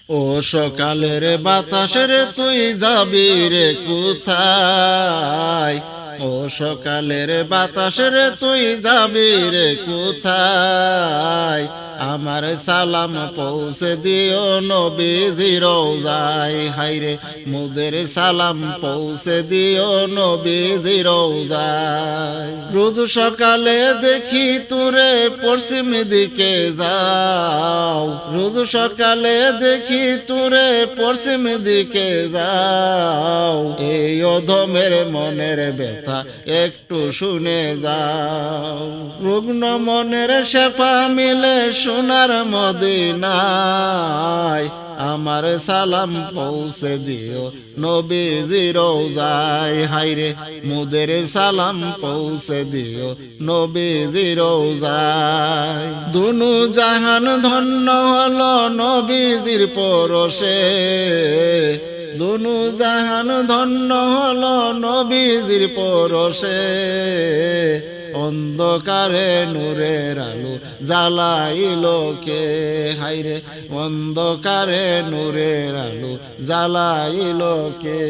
ও সকালের বাতাসে রে তুই যাবি রে কোথায়? ও সকালের বাতাসে রে তুই যাবি রে কোথায়? আমার সালাম পৌঁছে দিও নবীজি রওজায়। হায়রে মোদের সালাম পৌঁছে দিও নবীজি রওজায়। রোজ সকালে দেখি তোরে পশ্চিম দিকে যাও, রোজ সকালে দেখি তোরে পশ্চিম দিকে যাও। এই অধমের মনের ব্যথা একটু শুনে যাও। রুগ্ন মনের শেফা মিলে সোনার মদিনায়। আমার সালাম পৌঁছে দিও নবীজি রওজায়। হায়রে মোদের সালাম পৌঁছে দিও নবীজি রওজায়। দুনু জাহান ধন্য হলো নবীজির পরশে, দুনু জাহান ধন্য হলো নবীজির পরশে। অন্ধকারে নূরের আলো জ্বালাইল কে? হায়রে অন্ধকারে নূরের আলো জ্বালাইল কে?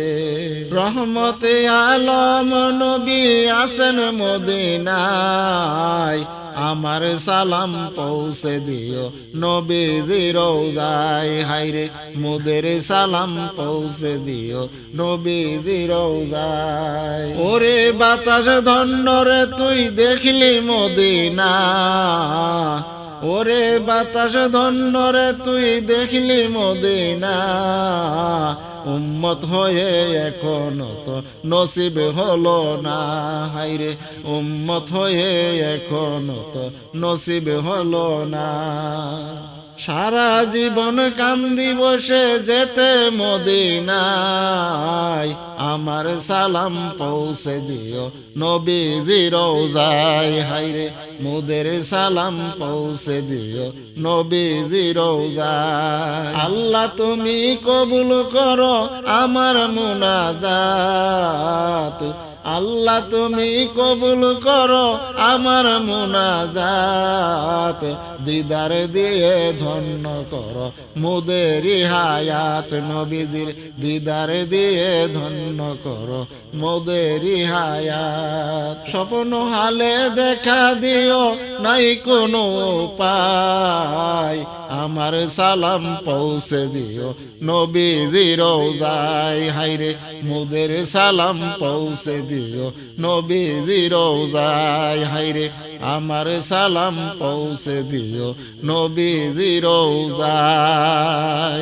রহমতে আলম নবী আছেন মদিনায়। আমার সালাম পৌঁছে দিও নবীজি রওজায়। হায়রে মোদের সালাম পৌঁছে দিও নবীজি রওজায়। ওরে বাতাস ধন্য রে তুই দেখলি মদিনা, ওরে বাতাস ধন্য রে তুই দেখলি মদিনা। উম্মত হয়ে এখনো তো নসিব হলো না। হায়রে উম্মত হয়ে এখনো তো নসিব হলো না। সারা জীবন কান্দি বসে যেতে মদিনায়। আমার সালাম পৌঁছে দিও নবীজি রওজায়। হায়রে মোদের সালাম পৌঁছে দিও নবীজি রওজায়। আল্লাহ তুমি কবুল করো আমার মুনাজাত, আল্লাহ তুমি কবুল করো আমার মুনাজাত। দিদার দিয়ে ধন্য করো মোদেরি হায়াত। নবীজির দিদার দিয়ে ধন্য করো মোদেরি হায়াত। স্বপ্ন হালে দেখা দিও নাই কোনো উপায়। আমার সালাম পৌঁছে দিও নবীজি রওজায়। হায়রে মোদের সালাম পৌঁছে দিও নবীজি রওজায়। হায়রে আমার সালাম পৌঁছে দিও নবীজি রওজায়।